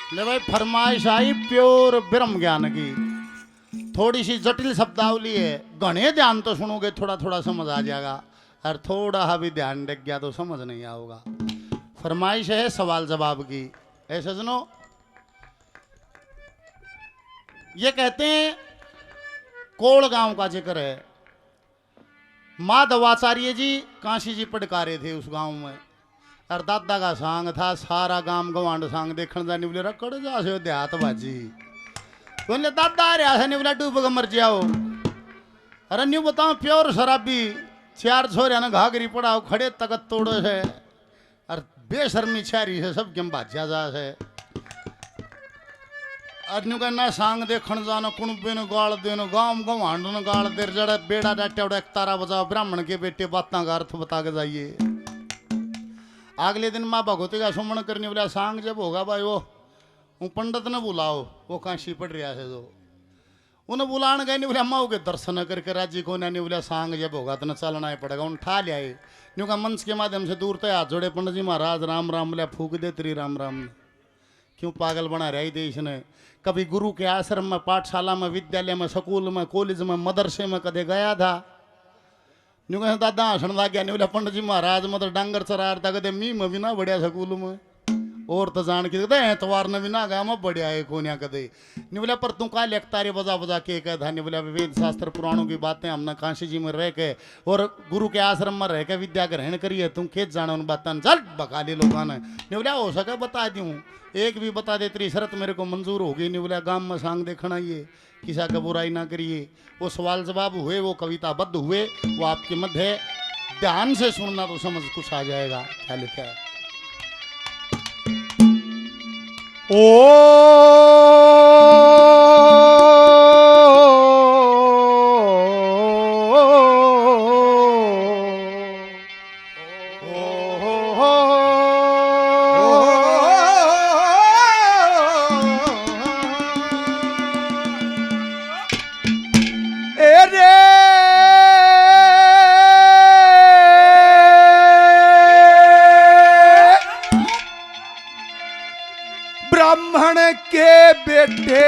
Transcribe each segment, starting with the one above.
ले भाई फरमाइश आई प्योर ब्रह्म ज्ञान की। थोड़ी सी जटिल शब्दावली है, घने ध्यान तो सुनोगे थोड़ा थोड़ा समझ आ जाएगा, और थोड़ा सा भी ध्यान रख गया तो समझ नहीं आओगा। फरमाइश है सवाल जवाब की। ऐसे सुनो, ये कहते हैं कोल गांव का जिक्र है। माधवाचार्य जी काशी जी पटकारे थे उस गांव में, और दादा का सांग था। सारा गांव गवांड सांग देखने जाने बोले रकड़ जा से देहात बाजी बोले दादा आ रहा है बोला डूब के मर जाओ। अरे न्यू बताओ प्योर शराबी 4 छोरिया ने घाघरी पड़ाओ खड़े तकत तोड़ो है, और बेशर्मी छारी है सब केम भाज्या जा है। अनु का ना सांग देखण जानो कुणबे ने गाल देनो गांव गवांड ने गाल दे जड़ा बेड़ा डाटे उड़ा एक तारा बजाओ ब्राह्मण के बेटे बातां का अर्थ बता के जाइए। अगले दिन माँ भगवती का सुमन करने वाला सांग जब होगा भाई वो पंडित ने बुलाओ, वो काशी पड़ रहा है जो उन्हें बुलाने गए नहीं बोले अम्मा के दर्शन करके राज्य को नहीं बोला सांग जब होगा तो न चलना ही पड़ेगा। उन ठा लिया न्यू का मंच के माध्यम से दूर तक हाथ जोड़े पंडित जी महाराज राम राम बोले फूक दे तेरी राम राम। क्यों पागल बना रहा देश ने? कभी गुरु के आश्रम में पाठशाला में विद्यालय में स्कूल में कॉलेज में मदरसे में कदे गया था? न्यू कहे दादा हसन लग गया नहीं बोला पंडित जी महाराज मतलब डांगर चरार था कदे मी में भी ना बढ़िया स्कूल में और तो जान के एतवार ने भी ना गया मैं बढ़िया है कोनिया कदे नहीं बोला पर तू का लेखता रे बजा बजा के कह था नहीं बोला वेद शास्त्र पुराणों की बातें हमने काशी जी में रह के और गुरु के आश्रम में रह के विद्या ग्रहण करिए तुम खेत जाना उन बातों चल बकाली लोगों ने नहीं बोला हो सके बता दूँ एक भी बता दे तेरी शरत मेरे को मंजूर होगी। नहीं बोला गांव में सांग देखना ये किसा का बुराई ना करिए। वो सवाल जवाब हुए, वो कविताबद्ध हुए, वो आपके मध्य है, ध्यान से सुनना तो समझ कुछ आ जाएगा। क्या लिखा है? ब्राह्मण के बेटे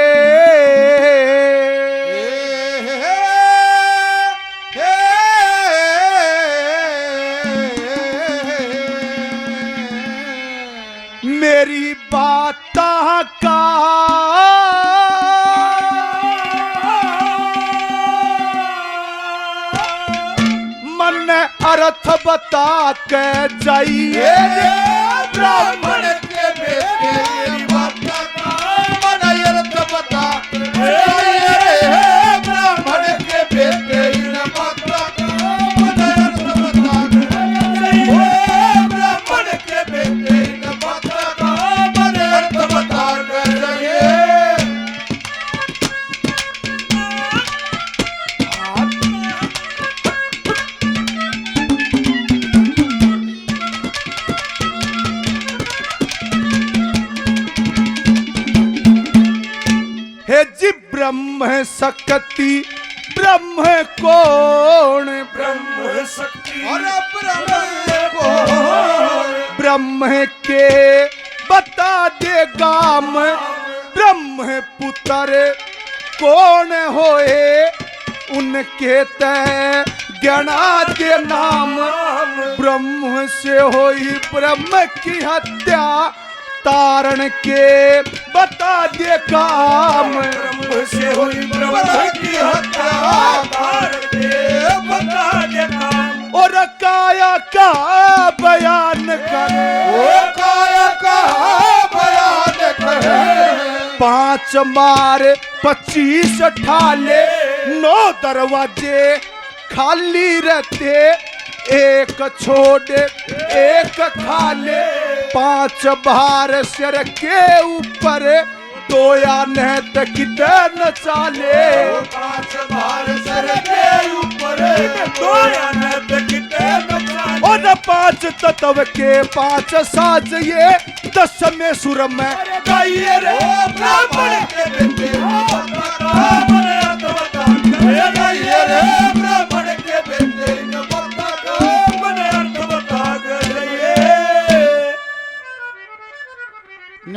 मेरी बात का मन अर्थ बता के जाइए। ब्राह्मण के बेटे मेरी बात का मन अर्थ बता ब्राह्मण के बेटे बात का मन अर्थ बता ब्राह्मण के बेटे बात का मन अर्थ बता ब्रह्म शक्ति ब्रह्म कौन? ब्रह्म शक्ति और ब्रह्म कौन? ब्रह्म के बता दे गाम ब्रह्म पुत्र कौन होए उनके तय गणा के नाम। ब्रह्म से होई ब्रह्म की हत्या तारण के बता दे काम। ब्रह्म से हुई ब्रह्म की हत्या तारण के बता दे काम। और काया का बयान कर, ओ काया का बयान कर। 5 मार 25 ठाले 9 दरवाजे खाली रहते एक छोड़ एक खाले। 5 भार सिर के ऊपर 2 आनत किते न चाले। 5 भार सिर के ऊपर 2 आनत किते न चाले। और 5 तत्व के 5 साज ये 10 में सुर में गाइए रे ब्राह्मण के बेटे ब्राह्मण अर्थ बता गाइए रे ब्राह्मण के बेटे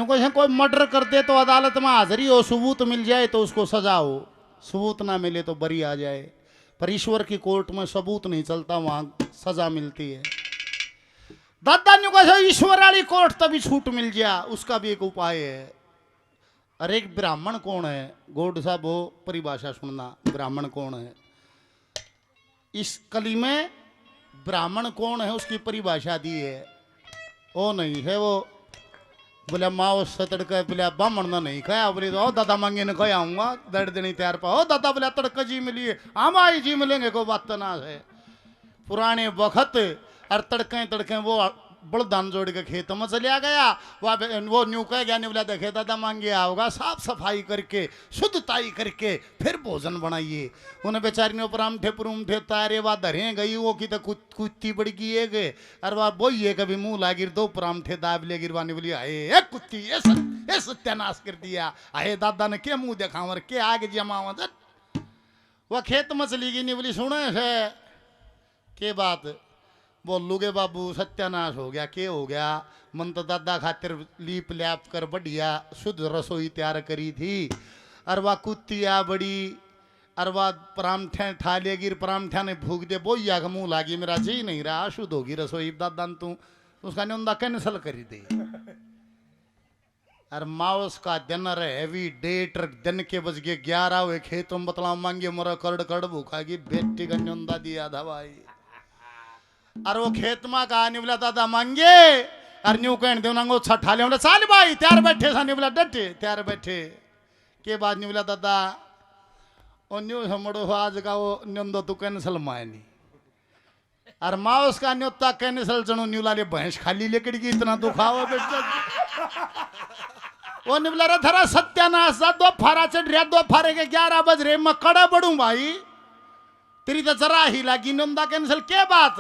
नुको से कोई मर्डर कर दे तो अदालत में हाजिरी हो, सबूत मिल जाए तो उसको सजा हो, सबूत ना मिले तो बरी आ जाए। पर ईश्वर की कोर्ट में सबूत नहीं चलता, वहां सजा मिलती है। दादा नुको से ईश्वर वाली कोर्ट तभी छूट मिल जाए, उसका भी एक उपाय है। अरे एक ब्राह्मण कौन है, गोड साहब वो परिभाषा सुनना, ब्राह्मण कौन है। इस कली में ब्राह्मण कौन है उसकी परिभाषा दी है। वो नहीं है वो बोले माओ से तड़का बोले ब्राह्मण ना नहीं खाया, बोले तो दादा मांगे ने खाया आऊंगा दर्द देने तैयार पा। ओ दादा बोले तड़का जी मिली है, हम आई जी मिलेंगे, कोई बात तो ना है। पुराने वक्त और तड़के वो बड़दान जोड़ के खेत में चलिया गया, वो न्यू कह गया, नहीं बोला देखे दादा मांगे आओगा, साफ सफाई करके शुद्धताई करके फिर भोजन बनाइए। उन्हें बेचारी ने परामठे तारे वह धरे गई, वो की तो कुत्ती बड़ी की गए और वह बोई है कभी मुंह लागिर दो परामठे दाब ले गिरवाने बोली आए कुत्ती ये सत्यानाश कर दिया। आए दादा ने क्या मुंह देखा और क्या आगे जमावा। वह खेत में चली गई, नहीं बोली सुने है के बात बोलूगे बाबू सत्यानाश हो गया, के हो गया। मन तो दादा खातिर लीप लैप कर बढ़िया शुद्ध रसोई तैयार करी थी, और वह कुत्तिया बड़ी और वह परामठे ठा ले गिर परामठा ने भूख दे बोइया का मुंह लागी, मेरा जी नहीं रहा शुद्ध होगी रसोई दादा तू उसका निंदा कैंसल करी दे। और माउस का दिन हैवी डेट दिन के बज गए 11 हुए, खेतों में बतलाओ मांगे मोरा कड़ भूखागी, बेटी का निंदा दिया था भाई। और वो खेत में कहा नहीं बोला दादा मांगे और न्यू कह दे उनको छठा ले चाल भाई त्यार बैठे सा, नहीं बोला डटे त्यार बैठे के बाद नहीं बोला दादा और न्यू समड़ो आज का वो निंदो तू कैंसल मायनी और माँ उसका न्योता कैंसल चढ़ो न्यू लाले भैंस खाली लेकड़ी की इतना दुखावा बेटा। वो नहीं बोला रे थरा सत्यानाश दो फारा चढ़ रहा, 2 फारे के 11 बज रहे, मैं कड़ा बढ़ू भाई तेरी तो जरा ही लगी निंदा कैंसल के बात।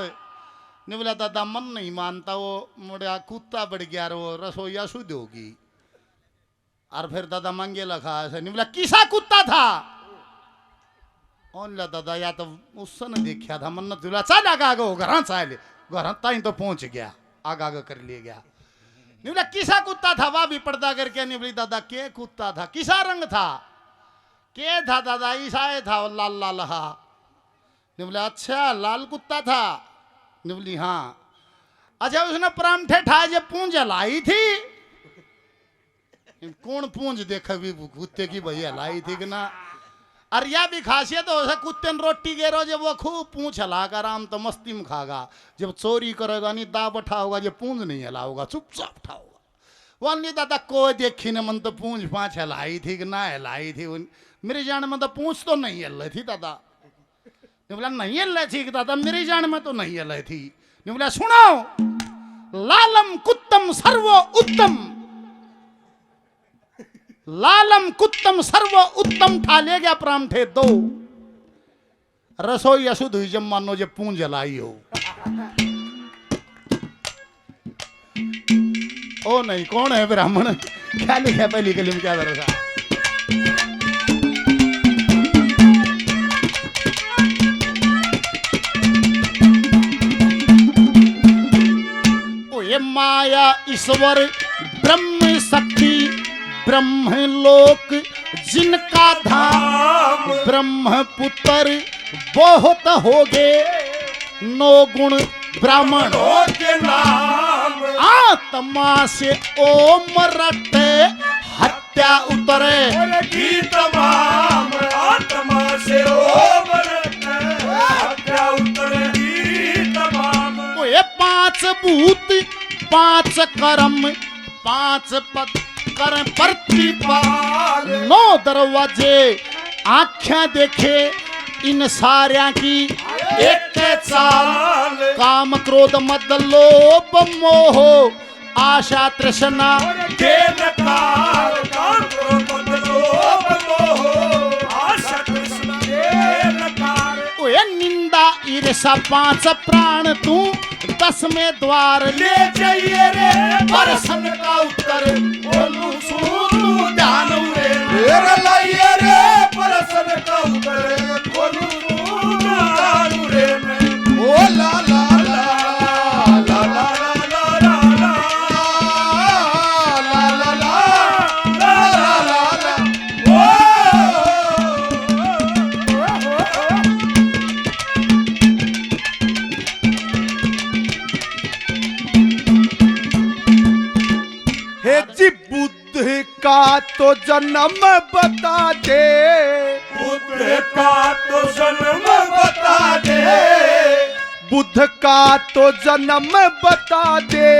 नहीं बोला दादा मन नहीं मानता, वो मुड़ा कुत्ता बढ़ गया वो रसोईया शुद्ध होगी। और फिर दादा मांगे लखा ऐसे, नहीं बोला किसा कुत्ता था ओन ला दादा या तो उसने देखा था मन तुला चल आगा हो घर चाले घर ताई तो पहुंच गया आगा कर लिए गया। नहीं बोला किसा कुत्ता था, वह भी पर्दा करके नहीं बोली दादा के कुत्ता था, किसा रंग था, के था दादा ईसाए था लाल लाल हा। नहीं बोला अच्छा लाल कुत्ता था, नहीं बोली हाँ। अच्छा उसने परामठे ठाए जब पूंज लाई थी, कौन पूंज देखा भी कुत्ते की भैया लाई थी कि ना। और यह भी खासियत हो उसे कुत्ते ने रोटी गेरो जब वो खूब पूंछ हलागा आराम तो मस्ती में खागा, जब चोरी करेगा नहीं दाब उठाओगा, जब पूंज नहीं हलाओगा चुपचाप उठाओगा। वो नहीं दादा कोई देखी ने मन तो पूंछ पाँच हलाई थी कि ना हलाई थी, मेरे जान में तो पूंछ तो नहीं हल थी दादा। नहीं बोला नहीं हल थी दादा मेरी जान में तो नहीं हल थी। नहीं बोला सुनो लालम कुत्तम सर्वो उत्तम, लालम कुत्तम सर्व उत्तम ठा ले गया परामठे 2 रसोई अशुद्ध हुई जब मानो जब पूंज लाई हो। ओ नहीं कौन है ब्राह्मण, क्या लिखा पहली कली में क्या भरोसा। ओ ये माया ईश्वर ब्रह्म शक्ति ब्रह्मलोक जिनका धाम, ब्रह्मपुत्र बहुत हो गए 9 गुण ब्राह्मणों के नाम, आत्मा से ओम रटे हत्या उतरे की तमाम, आत्मा से ओम रटे हत्या उतरे की तमाम। ये 5 भूत 5 कर्म 5 पद कर प्रतिपाल, 9 दरवाजे आँखें देखे इन सारिया की एक चाल, काम क्रोध मद लोभ मोह आशा तृष्णा के नकार, काम क्रोध मद लोभ मोह आशा तृष्णा के नकार। ओए निंदा ईर्षा 5 प्राण तू 10 में द्वार ले जाइए रे प्रश्न का उत्तर बोलू सुनू ध्यान रे, मेरा लाइए रे प्रश्न का उत्तर बोलू सुनू ध्यान रे। मैं ओ ला ला ला ला ला ला ला ला ला ला ला ला का तो जन्म बता दे, बुद्ध का तो जन्म बता दे, बुद्ध का तो जन्म बता दे,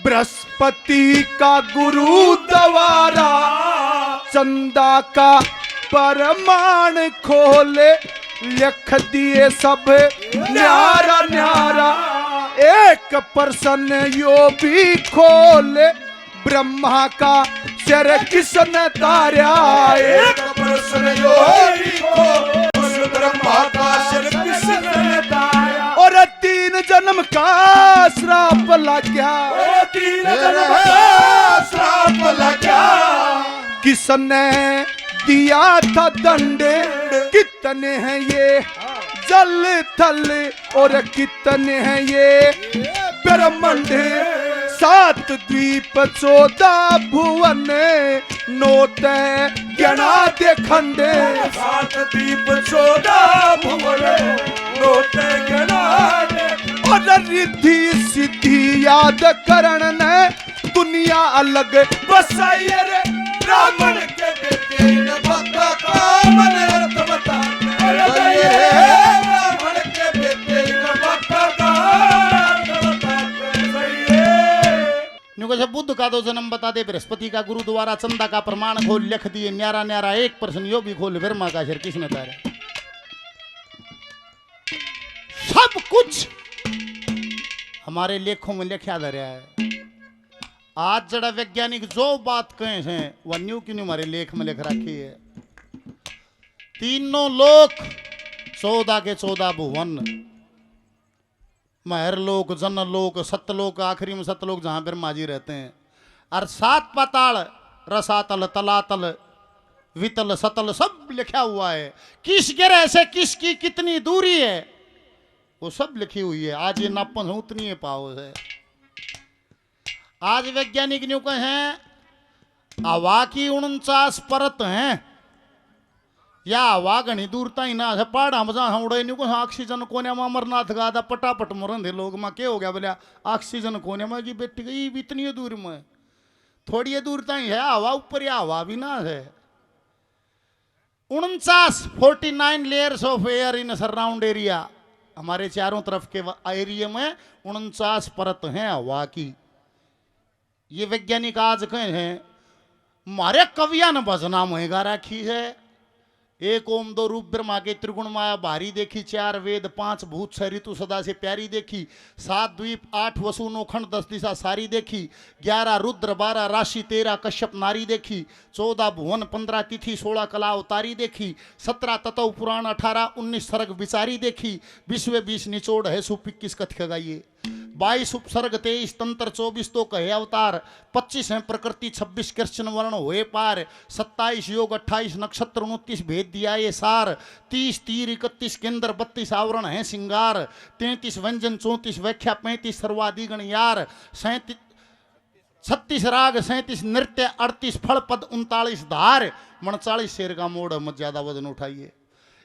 बृहस्पति का गुरु द्वारा, चंदा का प्रमाण खोले, लिख दिए सब न्यारा न्यारा, एक प्रश्न यो भी खोले, ब्रह्मा का सिर किसने तारा, एक प्रश्न यो भी खोले, उस ब्रह्मा का सिर किसने तारा, और 3 जन्म का श्राप लग गया, 3 जन्म का श्राप लग गया, किसने दिया था दंड, कितने हैं ये जल थल, और कितने हैं ये ब्रह्मांड, 7 द्वीप 14 भुवन, 9 गणा दे खंड, 7 द्वीप 14 भुवन, 9 गणा दे, और रिद्धि सिद्धि याद करण ने दुनिया अलग बसाई रे, ब्राह्मण के बेटे न भक्ता का मन अर्थ बता, ब्राह्मण के बेटे न भक्ता का अर्थ बता, नुको बुद्ध का तो जन्म बता दे, बृहस्पति का गुरु द्वारा, चंदा का प्रमाण खोल, लिख दिए न्यारा न्यारा, एक प्रश्न यो भी खोल, ब्रह्मा का सिर किसने तारा, सब कुछ हमारे लेखों में लिखा धरा है। आज जड़ा वैज्ञानिक जो बात कहे हैं वह न्यू की न्यू हमारे लेख में लिख रखी है। तीनों लोक 14 के 14 भुवन, महरलोक, जनलोक, सतलोक, आखिरी में सतलोक जहां ब्रह्मा जी रहते हैं, और 7 पाताल, रसातल, तलातल, वितल, सतल, सब लिखा हुआ है। किस ग्रह से किसकी कितनी दूरी है वो सब लिखी हुई है। आज ये नापन उतनी है पाव है। आज वैज्ञानिक न्यू कहें हवा की 49 परत हैं, या हवा घनी दूरता ही ना है पहाड़ा मजा उड़े न्यू को ऑक्सीजन कोने में अमरनाथ गादा पटापट मरन थे लोग माँ क्या हो गया बोलिया ऑक्सीजन कोने में की बेटी गई इतनी दूर में, थोड़ी दूरता ही है हवा ऊपर, या हवा भी ना है। 49 layers of air in surround area, हमारे चारों तरफ के एरिया में 49 परत हैं हवा की। ये वैज्ञानिक आज कहे हैं। हमारे कविया ने भजना महंगा रखी है। एक ओम दो रूप ब्रह्मा के त्रिगुण माया भारी देखी, 4 वेद 5 भूत 6 ऋतु सदा से प्यारी देखी, 7 द्वीप 8 वसु 9 खंड 10 दिशा सारी देखी, 11 रुद्र 12 राशि 13 कश्यप नारी देखी, 14 भुवन 15 तिथि 16 कला अवतारी देखी, 17 तत्व पुराण 18 19 सर्ग विचारी देखी, 20 निचोड़ है सुप 21 कथ्य गाइए, 22 उपसर्ग 23 तंत्र 24 तो कहे अवतार, 25 है प्रकृति 26 कृष्ण वर्ण हुए पार, 27 योग 28 नक्षत्र 29 भेद दिया ये सार, 30 तीर 31 केंद्र 32 आवरण है सिंगार, 33 व्यंजन 34 व्याख्या 35 सर्वाधिगण यार, 36 राग 37 नृत्य 38 फल पद 39 धार, 39 शेर का मोड़ मत ज्यादा वजन उठाइए,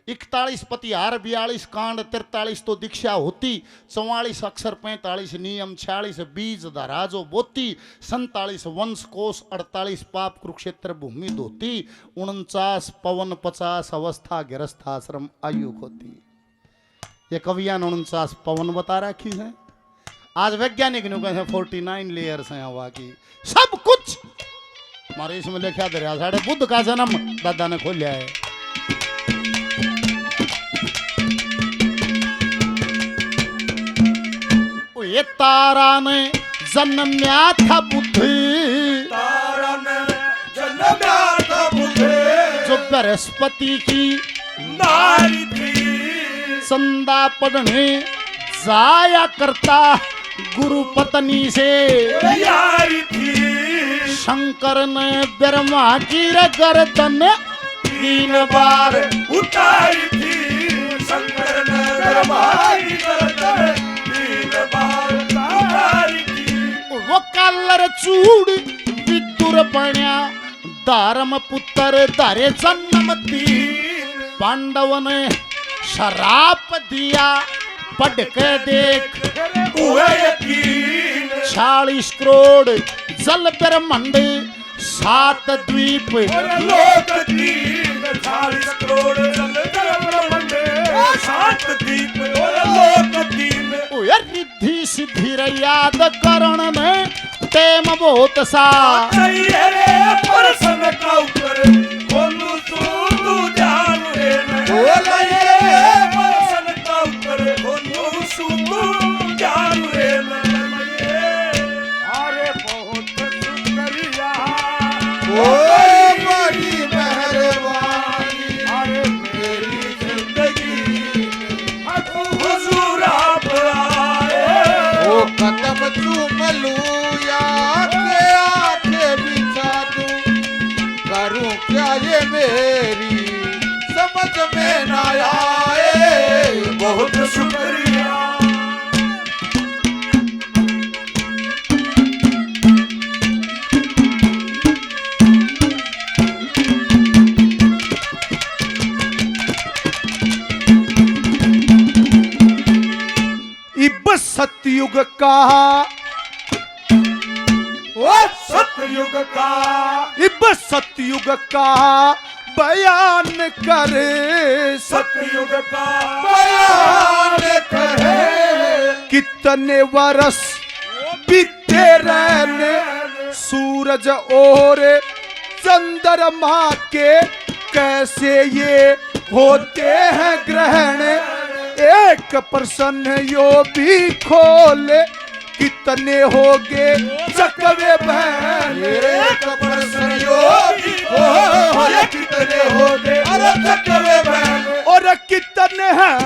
41 पतिहार 42 कांड 43 तो दीक्षा होती, 44 अक्षर 45 नियम 46 बीज धरा जो बोती, 47 वंश कोश 48 पाप कुरुक्षेत्र भूमि धोती, 49 पवन 50 अवस्था गृहस्थाश्रम आयु होती। ये कवियां 49 पवन बता रखी है। आज वैज्ञानिक ने कहे 49 लेयर्स हैं हवा की। सब कुछ हमारे इसमें लिखा दे रहा। साढ़े बुद्ध का जन्म दादा ने खोल लिया है। ये तारा ने जन्म्या था बुद्ध, तारा ने जन्म्या था बुद्ध, जो बृहस्पति की नारी थी, संदा पढ़ने जाया करता गुरु पत्नी से यारी थी, शंकर ने ब्रह्मा की गर्दन 3 बार उतारी थी, शंकर ने ब्रह्मा की गर्दन 3 बार उतारी थी। वो कलर चूड़ विदुर बन्या धर्म पुत्र धारे जन्म 3, पांडव ने शराप दिया पढ़ के देख हुए यकीन, 40 करोड़ जल ब्रह्मंड सात द्वीप और लोक दीन 40 करोड़ जल कर ब्रह्मांड 7 दीप और लोक दीन रिद्धि सिद्धि याद करण में टेम बहुत सा चाहिए रे परसन का ऊपर बोलू तू जान रे बोला ये परसन का ऊपर बोलू तू जान रे अरे बहुत शुक्रिया ओ बड़ी मेहरबानी अरे मेरी जिंदगी हुजूर आप आए ओ कदम चूम लूं या के आंखें बिछा दूं करूं क्या ये मेरी समझ में ना आए बहुत शुक्रिया इब सतयुग का ओ सतयुग का इब सतयुग का बयान करे सतयुग का बयान करे कितने वर्ष बीते रहने सूरज और चंद्रमा के कैसे ये होते हैं ग्रहण एक प्रश्न यो भी खोले कितने होगे चकवे बहन एक प्रश्न यो भी खोले कितने होगे अरे चकवे बहन और कितने हैं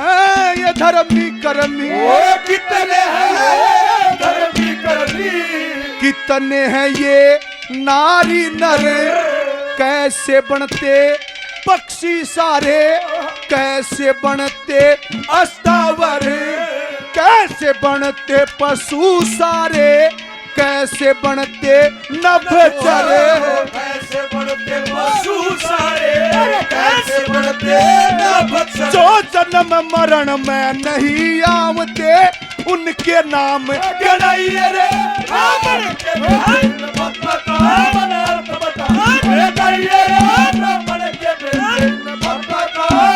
ये धर्मी कर्मी ओ कितने हैं धर्मी कर्मी कितने हैं ये नारी नर कैसे बनते पक्षी सारे कैसे बनते अस्तावर कैसे बनते पशु सारे कैसे बनते नभचर कैसे बनते पशु सारे कैसे बनते नभचर जो जन्म मरण में नहीं आवते उनके नाम गणाइए रे रावण के बहन बता मनर्थ बता गणाइए रे रावण के बहन बता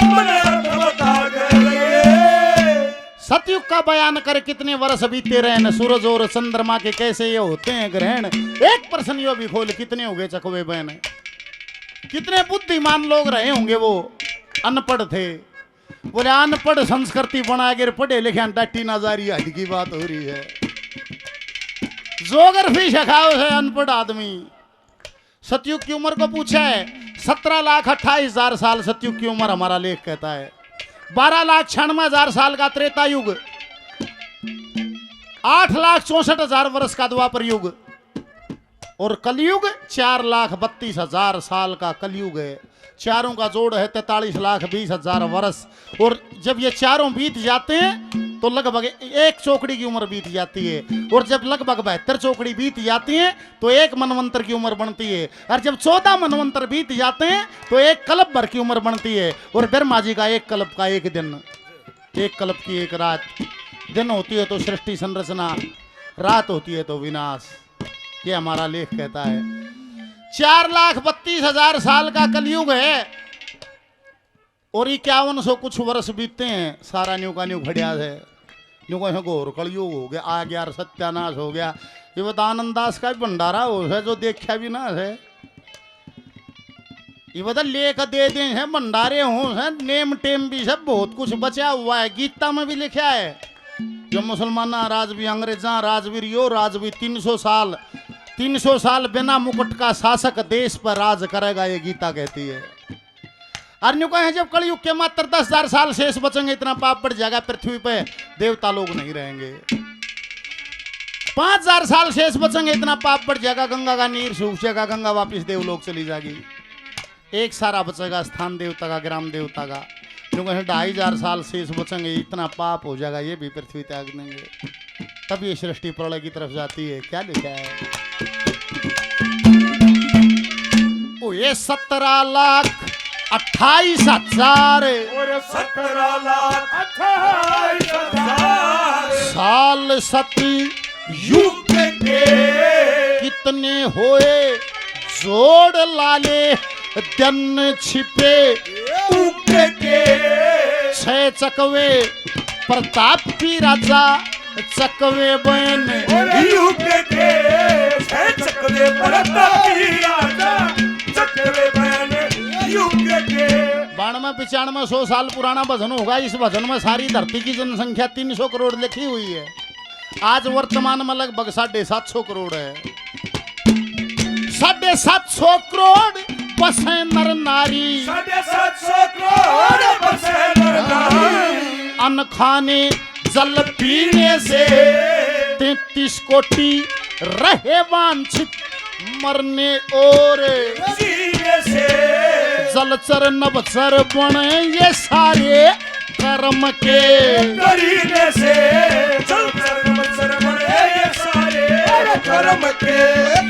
मनर्थ बता गए सतयुग का बयान कर कितने वर्ष बीते रहे न सूरज और चंद्रमा के कैसे ये होते हैं ग्रहण एक प्रश्न यो भी खोल कितने हो गए चकवे बहन कितने बुद्धिमान लोग रहे होंगे वो अनपढ़ थे बोले अनपढ़ संस्कृति बना के पढ़े लिखे डट्टी नजारी हद की बात हो रही है जोग्राफी सिखाओ है अनपढ़ आदमी सतयुग की उम्र को पूछा है 17,28,000 साल सतयुग की उम्र हमारा लेख कहता है 12,96,000 साल का त्रेता युग 8,64,000 वर्ष का द्वापर युग और कलयुग 4,32,000 साल का कलयुग है चारों का जोड़ है 43,20,000 वर्ष और जब ये चारों बीत जाते हैं तो लगभग एक चौकड़ी की उम्र बीत जाती है और जब लगभग 72 चौकड़ी बीत जाती हैं तो एक मनवंतर की उम्र बनती है और जब 14 मनवंतर बीत जाते हैं तो एक कल्प भर की उम्र बनती है और ब्रह्मा जी का एक कल्प का एक दिन एक कल्प की एक रात दिन होती है तो सृष्टि संरचना रात होती है तो विनाश ये हमारा लेख कहता है 4,32,000 साल का कलयुग है और 5100 कुछ वर्ष बीतते हैं सारा न्यू का न्यू घड़िया है न्यू का घोर कलयुग हो गया आ गया सत्यानाश हो गया ये बता आनंदास का भी भंडारा हो है जो देखा भी ना है ये बता लेख दे दे है भंडारे हो है नेम टेम भी सब बहुत कुछ बचा हुआ है गीता में भी लिखा है जो मुसलमान राज भी अंग्रेजा राजवीर यो राजवीर 300 साल बिना मुकुट का शासक देश पर राज करेगा ये गीता कहती है अन्यों का है जब कलयुग के मात्र 10,000 साल शेष बचेंगे इतना पाप बढ़ जाएगा पृथ्वी पे देवता लोग नहीं रहेंगे 5,000 साल शेष बचेंगे इतना पाप बढ़ जाएगा गंगा का नीर सूख जाएगा गंगा वापिस देवलोक चली जाएगी एक सारा बचेगा स्थान देवता का ग्राम देवता का क्योंकि 2,500 साल शेष बचेंगे इतना पाप हो जाएगा ये भी पृथ्वी त्याग देंगे तब ये सृष्टि प्रलय की तरफ जाती है क्या लिखा है ओ ये 17,28,000 साल सती युग के कितने होए जोड़ लाले दन छिपे उके के छह चकवे प्रतापी राजा चकवे बहन युके के छह चकवे प्रतापी राजा चकवे बहन युके के 92 95 100 साल पुराना भजन होगा। इस भजन में सारी धरती की जनसंख्या 300 करोड़ लिखी हुई है। आज वर्तमान में लगभग 750 करोड़ है। 750 करोड़ बसे नर नारी 750 करोड़ बसे नर नारी अन्न खाने जल पीने से 33 कोटि रहे वांछित मरने और जीने से जलचर नभचर बने ये सारे कर्म के करीने से जलचर नभचर बने ये सारे कर्म के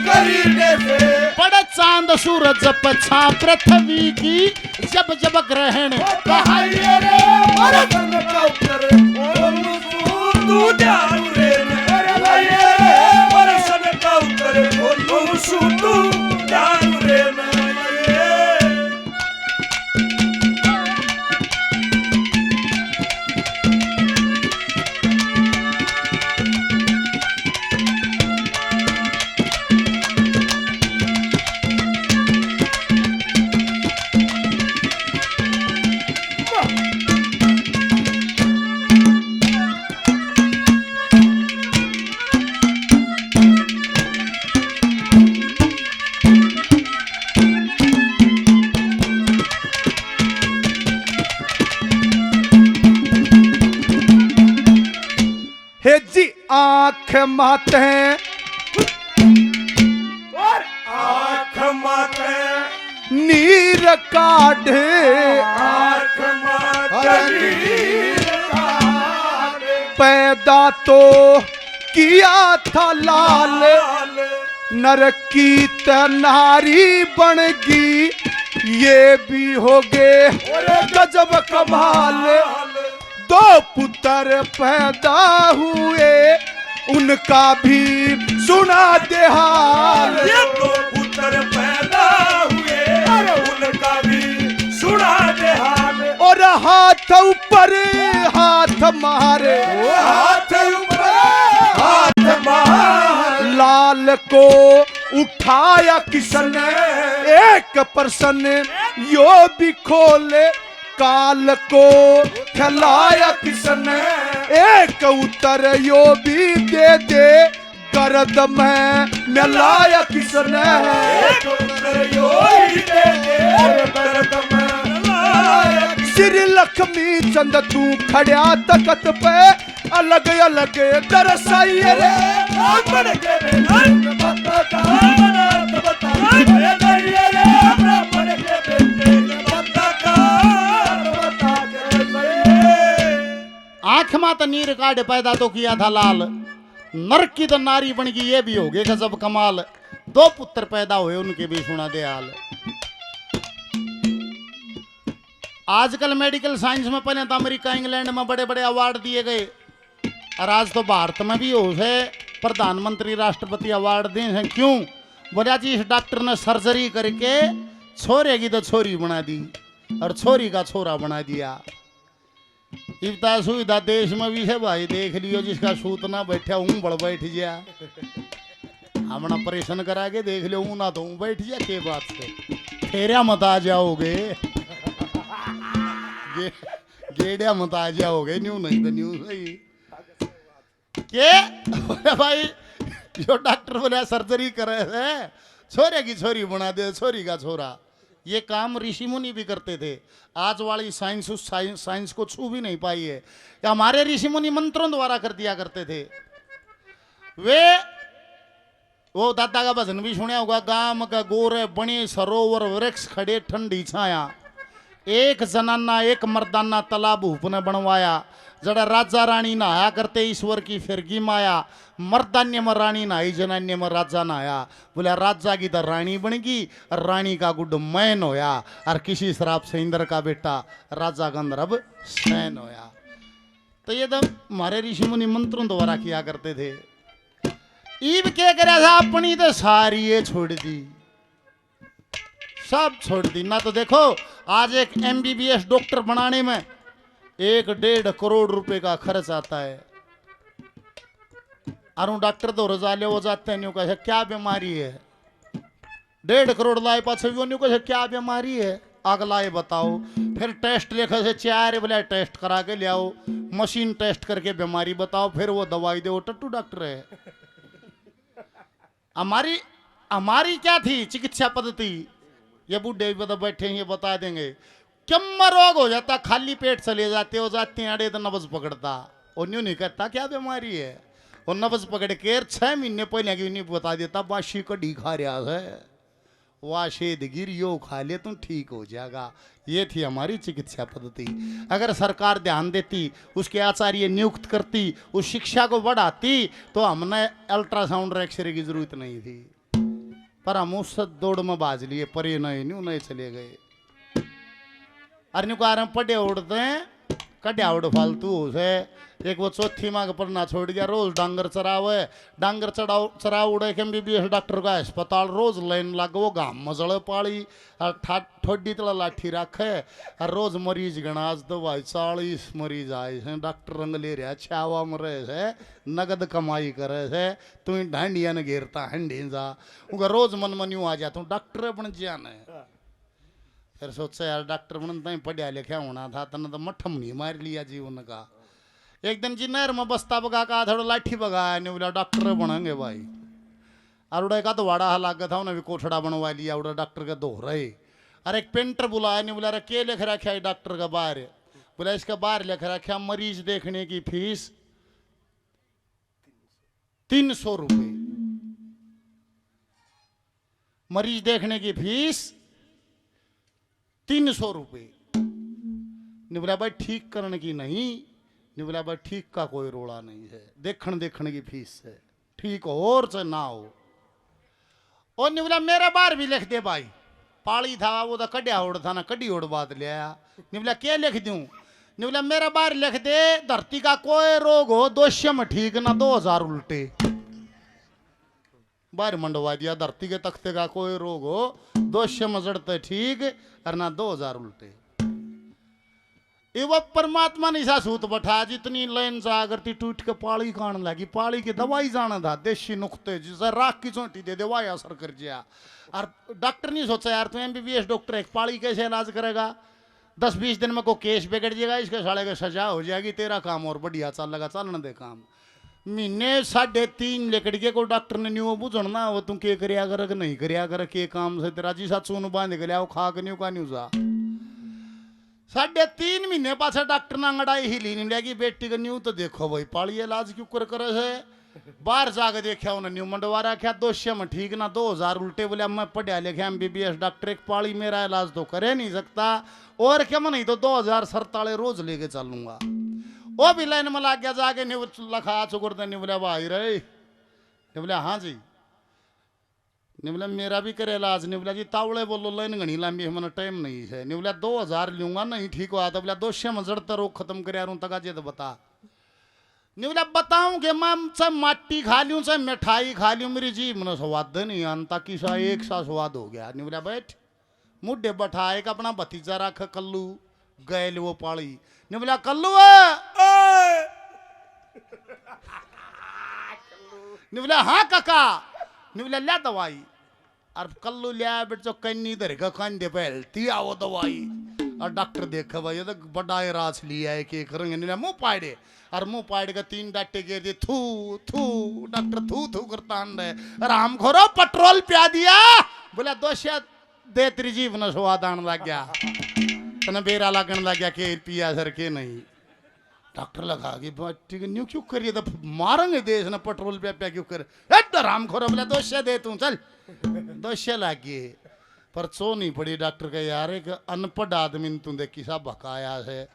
करीने से बड़े चांद सूरज पछा पृथ्वी की जब जब ग्रहण कहाइए रे मरदन का उत्तर बोलू तू ध्यान रे कहाइए रे मरदन का उत्तर बोलू तू ध्यान रे हे जी आंख माते और आँख माते नीर काढ़े आँख माते नीर काढ़े पैदा तो किया था लाल नर की नारी बनगी ये भी हो गए गजब कमाल। दो पुत्र पैदा हुए उनका भी सुना दे हाल। ये दो पुत्र पैदा हुए उनका भी सुना दे हाल। और हाथ ऊपर हाथ मारे हाथ ऊपर हाथ मार लाल को उठाया किसने एक पर्सन यो भी खोले काल को खिलाया किसने एक उत्तर यो भी दे दे गर्द में मिलाया किसने एक उत्तर यो ही दे दे गर्द में मिलाया श्री लक्ष्मी चंद तू खड़ा तकत पे अलग अलग दरसाई रे ब्राह्मण के बेटे बता का बता रे ब्राह्मण के बेटे बता का आंख मात नीर काढ़ पैदा तो किया था लाल नर की तो नारी बन गई ये भी हो गए गजब कमाल। दो पुत्र पैदा हुए उनके भी सुना दे हाल। आजकल मेडिकल साइंस में पहले तो अमेरिका इंग्लैंड में बड़े बड़े अवार्ड दिए गए और आज तो भारत में भी हो है प्रधानमंत्री राष्ट्रपति अवार्ड दिए हैं। क्यों बोला जी इस डॉक्टर ने सर्जरी करके छोरे की तो छोरी बना दी और छोरी का छोरा बना दिया। इतना सुविधा देश में भी है भाई देख लियो जिसका सूत ना बैठा हूँ बड़ बैठ गया हमने ऑपरेशन करा के देख लियो हूँ ना तो हूँ बैठ गया के बात से फेरिया मत आ जाओगे गेड़िया मत आ जाओगे न्यू नहीं तो न्यू सही के भाई जो डॉक्टर बोले सर्जरी करे है छोरे की छोरी बना दे छोरी का छोरा। ये काम ऋषि मुनि भी करते थे। आज वाली साइंस उस साइंस को छू भी नहीं पाई है। कि हमारे ऋषि मुनि मंत्रों द्वारा कर दिया करते थे। वे वो दादा का भजन भी सुना होगा। गाम का गोरे बने सरोवर वृक्ष खड़े ठंडी छाया एक जनाना एक मर्दाना तालाब हुप ने बनवाया। जड़ा राजा रानी नहाया करते ईश्वर की फिरगी माया मर्दान्य में रानी नहाई जनान्य में राजा नहाया। बोले राजा की तो रानी बन गई रानी का गुड मैन होया और किसी श्राप से इंद्र का बेटा राजा गंधर्व सैन होया। तो ये तो हमारे ऋषि मुनि मंत्रों द्वारा किया करते थे। ईब क्या करे था अपनी तो सारी ये छोड़ दी सब छोड़ दी ना। तो देखो आज एक MBBS डॉक्टर बनाने में 1-1.5 करोड़ रुपए का खर्च आता है। और डॉक्टर तो रजाले हो जाते हैं, न्यू कहे क्या बीमारी है, 1.5 करोड़ लाए पाछे वो न्यू कहे क्या बीमारी है, अगला ये बताओ। फिर टेस्ट लेकर से 4 बोले टेस्ट करा के ले आओ, मशीन टेस्ट करके बीमारी बताओ, फिर वो दवाई दे। वो टट्टू डॉक्टर है। हमारी हमारी क्या थी चिकित्सा पद्धति, ये बूढ़े भी बैठे हैं ये बता देंगे। चम्मा रोग हो जाता, खाली पेट चले जाते हो जाते हैं अड़े तो नब्ज पकड़ता, और न्यू नहीं कहता क्या बीमारी है, और नब्ज पकड़ के 6 महीने पहले की नहीं बता देता बाशी कड़ी खा रहा है, वाह शेद गिर यो खा ले तुम ठीक हो जाएगा। ये थी हमारी चिकित्सा पद्धति। अगर सरकार ध्यान देती, उसके आचार्य नियुक्त करती, उस शिक्षा को बढ़ाती, तो हमने अल्ट्रासाउंड एक्सरे की जरूरत नहीं थी। पर हम उस दौड़ में बाज लिए, पर ये नहीं चले गए। अरे पढ़े उड़ते हैं कड्या उड़ फालतू से। एक वो चौथी मांग पढ़ना छोड़ गया, रोज डांगर चरावे, डांगर चराव उड़े के MBBS डॉक्टर का अस्पताल, रोज लाइन लग, वो गांव मजड़ पाड़ी और ठोडी तला लाठी रखे, और रोज मरीज गणा। आज तो भाई 40 मरीज आए हैं, डॉक्टर रंग ले रहा छावा में रहे से, नगद कमाई करे से, तू ढांडिया ने घेरता हंडी जा, उनका रोज मन मन यूं आ जाता हूँ डॉक्टर बन जाने। फिर सोचा यार डॉक्टर बनता ही पढ़िया लिखा होना था, तने तो मठम नहीं मार लिया जीवन का। एक दिन जी नहर में बस्ता बगा का थोड़ा लाठी बगाया, नहीं बोला डॉक्टर बनेंगे भाई। और उड़ा का तो वाड़ा हला था, उन्हें भी कोठड़ा बनवा लिया, उड़ा डॉक्टर के 2 रहे। अरे एक पेंटर बुलाया, नहीं बोला के लिख रखा है डॉक्टर का बाहर, बोला इसका बाहर लिख रखा मरीज देखने की फीस 300 रुपये, मरीज देखने की फीस 300 रुपये। नहीं बोला भाई ठीक करने की नहीं, नहीं बोला भाई ठीक का कोई रोड़ा नहीं है, देखने की फीस है, ठीक हो और चाहे ना हो। और नहीं बोला मेरा बार भी लिख दे भाई, पाली था वो तो कड्या उड़ था ना, कड्डी उड़ बात ले आया। नहीं बोला क्या लिख दूं, नहीं बोला मेरा बार लिख दे धरती का कोई रोग हो दोष्य में ठीक ना 2000 उल्टे। बाहर मंडवा दिया, धरती के तख्ते का कोई रोग हो दोष्य में जड़ते ठीक और ना 2000 उल्टे। वो परमात्मा ने ऐसा सूत बैठा, जितनी लाइन जागरती टूट के पाली खाने लगी, पाली की दवाई जाना था देशी नुक्ते, जिसे राख की चोटी दे दवाई असर कर दिया। और डॉक्टर नहीं सोचा यार तू MBBS डॉक्टर एक पाली कैसे इलाज करेगा, 10-20 दिन में को केस बिगड़ जाएगा, इसके साले का सजा हो जाएगी, तेरा काम और बढ़िया चल लगा, चलने दे काम। महीने 3.5 लेकड़ के को डॉक्टर ने न्यू बुझना, वो तुम के करिया कर नहीं करिया कर के काम से तेरा जी साथ चून बांध के लिया खा के न्यू का न्यू जा। 3.5 महीने पास डॉक्टर ने अंगड़ाई हिली नहीं लगी, बेटी का न्यू तो देखो भाई पाली इलाज क्यों करे है। बाहर जाके देखा उन्हें न्यू मंडवा रखा 200 में ठीक ना 2000 उल्टे। बोले मैं पढ़िया लिखा MBBS डॉक्टर, एक पाली मेरा इलाज तो करे नहीं सकता, और क्या मैं नहीं तो 2047 रोज लेके चलूंगा। वो भी लाइन में लग गया, जाके न्यू लखा चुकुरते, नहीं बोला भाई रे, नहीं बोला हाँ जी, नहीं बोला मेरा भी करे इलाज, नहीं बोला जी तावड़े बोलो लाइन घनी लंबी है, मैंने टाइम नहीं है, नहीं बोला 2000 लूंगा नहीं ठीक हुआ तो बोला 200 में जड़ता रोग खत्म कर तक जे तो बता। नहीं बोला बताऊं कि मैं चाहे माटी खा लूं चाहे मिठाई खा लूं, मेरी जीभ में स्वाद नहीं आनता, किसा एक सा स्वाद हो गया। नहीं बोला बैठ मुड्ढे बैठा एक अपना भतीजा रख कल्लू गए वो पाली। नहीं बोला कल्लू नहीं बोला हाँ काका, नहीं बोला ला दवाई, और कल्लू लिया बेट कन्नी धर का कंधे पे हलती आओ दवाई। और डॉक्टर देखा भाई ये तो बड़ा रास लिया है कि करेंगे, नहीं मुंह पाड़े, और मुंह पाड़ के 3 डाटे गिर दिए, थू थू डॉक्टर थू थू करता है, राम खोरो पेट्रोल पिया दिया, बोला 200 दे तेरी जीव न स्वाद आने लग गया, तने बेरा लगन लग गया के पिया सर के नहीं। डॉक्टर लगा कि ठीक है न्यू क्यों करिए, तो मारेंगे देश ना पेट्रोल पे क्यों करे, राम खोरो बोला 200 दे तू चल, 200 लग गए। पर चो नहीं पड़ी डॉक्टर का यार, एक अनपढ़ आदमी ने तू देखी सा भकाया है।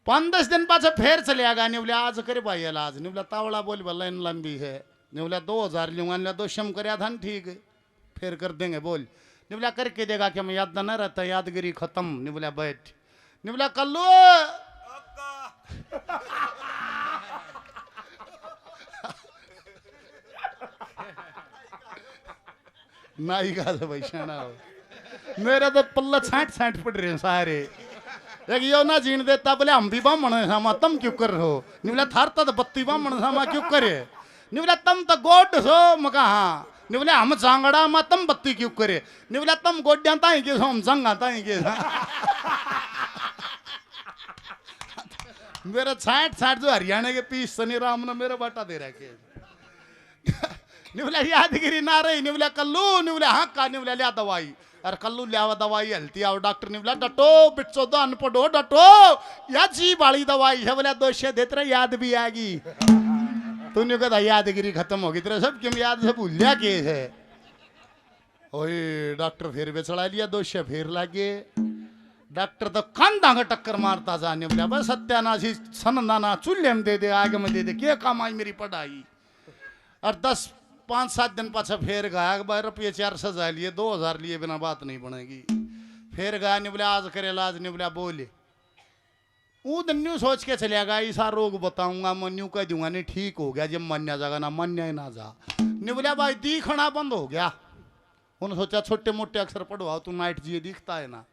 5-10 दिन पाछे फिर चले आगा, नहीं बोले आज करे भाई इलाज, नहीं बोला तावड़ा बोल बोला इन लंबी है, नहीं बोला 2000 लूंगा, नहीं 200 कराया था ठीक है फिर कर देंगे बोल, नहीं बोला करके देगा कि मैं याद न रहता, यादगिरी खत्म। नहीं बोला बैठ, नहीं बोला कल्लू नाई का तो भाई शाना हो, मेरे तो पल्ला छाट छाट पड़ रहे हैं सारे। एक यो ना जीन देता बोले हम भी बामण है सामा तम क्यों कर रहे हो? निवला थारता तो बत्ती बामण सामा क्यों करे? निवला तम तो गोड सो मका हाँ। निवले हम जांगड़ा मा तम बत्ती क्यों करे? निवला तम गोड्या ताई के सो हम जंगा ताई के। मेरा छाट छाट जो हरियाणा के पीस सनी राम ने मेरा बाटा दे रखे। निवला यादगिरी ना रही निवला कल्लू निवला हाँ का निवला लिया दवाई अरे कल्लू लिया दवाई हलती आओ डॉक्टर निवला डटो बिचो दो अनपढ़ो डटो या जी बाली दवाई है बोला दोषे देते रहे याद भी आएगी। तूने कहा यादगिरी खत्म होगी तेरा सब क्यों याद से भूलिया के है। ओए डॉक्टर फिर बेचड़ा लिया दोषे फिर लागे डॉक्टर तो कंधा का टक्कर मारता जाने बोला बस सत्यानाशी सनंदाना चूल्हे में दे दे आगे में दे दे क्या काम आई मेरी पढ़ाई। और 5-7 दिन पाछा फिर गया रुपये 400 लिए 2000 लिए बिना बात नहीं बनेगी। फिर गया नहीं बोला आज करे इलाज नहीं बोला बोले वो दिन न्यू सोच के चले गया ऐसा रोग बताऊंगा मैं न्यू कह दूंगा नहीं ठीक हो गया जब मन्या जागा ना मन्या ही ना जा। नहीं बोला भाई दिखना बंद हो गया। उन्होंने सोचा छोटे मोटे अक्षर पढ़वाओ तू नाइट जी दिखता है ना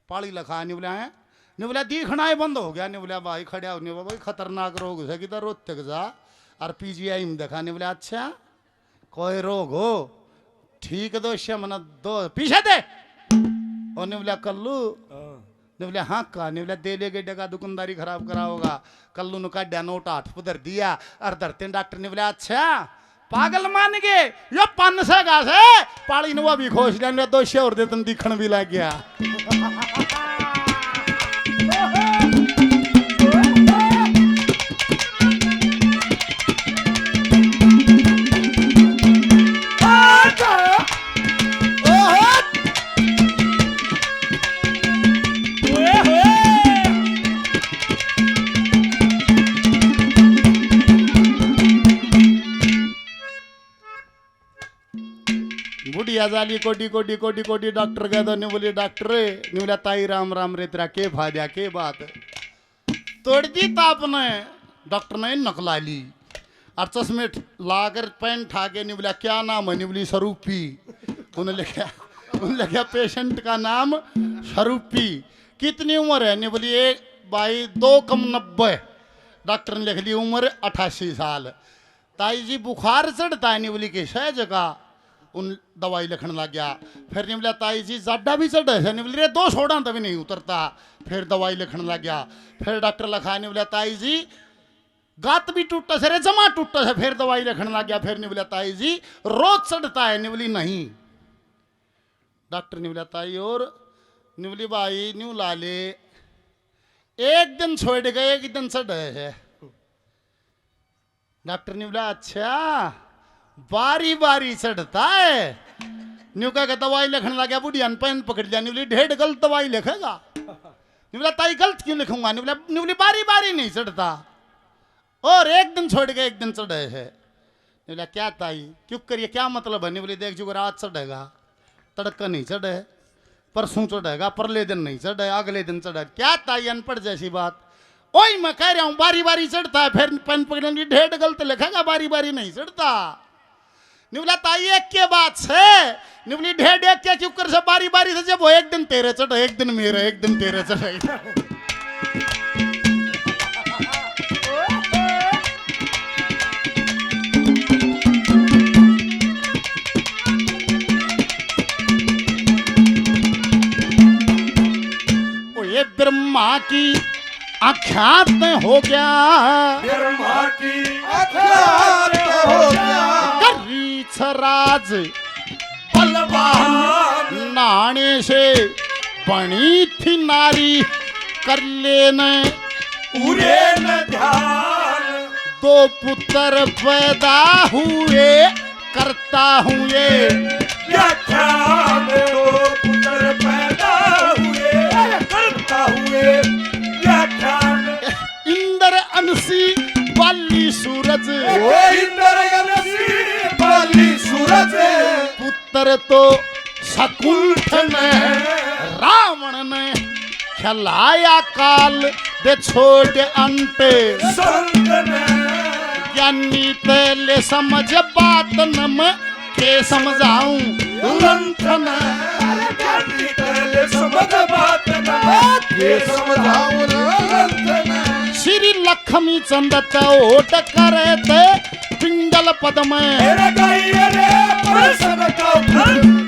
पाली लखा नहीं बोला है नहीं बोला दिखना ही बंद हो गया। नहीं बोला भाई खड़ा हो नहीं बोला भाई खतरनाक रोग है किधर रोज तक जा और PGI में देखा। नहीं बोला अच्छा कोई रोग हो ठीक है दोष मना दो पीछे दे और नहीं बोला कल्लू नहीं बोला हाँ का नहीं बोला दे ले गए डगा दुकानदारी खराब करा होगा। कल्लू ने काटा नोट 8 पुधर दिया और धरते डॉक्टर ने बोला अच्छा पागल मान गए यो 500 का से पाली ने वो भी खुश लिया दोष और दे तुम दिखण भी लग गया। बुढ़िया जाली कोटी कोटी कोटी कोटी डॉक्टर कह दो नहीं बोली डॉक्टर नहीं बोला ताई राम राम रे तेरा के फायदा के बात तोड़ दी ताप ने डॉक्टर ने नकला ली और चश्मे लाकर पेन ठा के नहीं बोला क्या नाम है नहीं बोली स्वरूपी। उन्हें लिखा पेशेंट का नाम स्वरूपी कितनी उम्र है नहीं बोली एक भाई 2 कम 90 डॉक्टर ने लिख ली उम्र 88 साल। ताई जी बुखार चढ़ता है नहीं बोली कि सह जगह उन दवाई लिखने लग गया। फिर नहीं बोला ताई जी ज्यादा भी चढ़ है नहीं बोली रे 2 सोडा तभी नहीं उतरता। फिर दवाई लिखने लग गया। फिर डॉक्टर लिखा नहीं बोला ताई जी गात भी टूटा से रे जमा टूटा से। फिर दवाई लिखने लग गया। फिर नहीं बोला ताई जी रोज चढ़ता है नहीं बोली नहीं। डॉक्टर नहीं बोला ताई और नहीं बोली भाई न्यू ला ले एक दिन छोड़ गए एक दिन चढ़ है। डॉक्टर ने बोला अच्छा बारी बारी चढ़ता है न्यू का दवाई लिखने लगा बुढ़िया पेन पकड़ लिया नहीं बोली ढेर गलत दवाई लिखेगा। नहीं बोला ताई गलत क्यों लिखूंगा नहीं बोली बारी बारी नहीं चढ़ता और एक दिन छोड़ के एक दिन चढ़े है। नहीं बोला क्या ताई क्यों करिए क्या मतलब है नहीं बोली देख जो रात चढ़ेगा तड़का नहीं चढ़े परसों चढ़ेगा परले दिन नहीं चढ़े अगले दिन चढ़े क्या ताई अनपढ़ जैसी बात। ओही मैं कह रहा हूँ बारी बारी चढ़ता है फिर पेन पकड़ने ढेर गलत लिखेगा बारी बारी नहीं चढ़ता। नहीं बोला ताई एक के बात से नहीं बोली ढेर ढेर क्या क्यों कर से बारी बारी से जब वो एक दिन तेरे चढ़े एक दिन मेरे एक दिन तेरे चढ़े। ये ब्रह्मा की आख्यात हो गया ब्रह्मा की आख्यात हो गया राज बलवान नाने से बनी थी नारी कर लेने पूरे न ध्यान 2 पुत्र पैदा हुए करता हूँ ये व्याख्यान 2 पुत्र पैदा हुए करता हुए व्याख्यान। इंद्र अंशी बाली सूरज बाली सूरज पुत्र तो शकुंठ ने रावण ने खिलाया काल दे छोड़ अंटे ज्ञानी तेले समझ बात नम के समझाऊं तुरंत न समझ बात न ये समझाऊं न श्री लक्ष्मी चंद ओट करे ते पिंगल पद में मेरा गाइए रे प्रसन्न का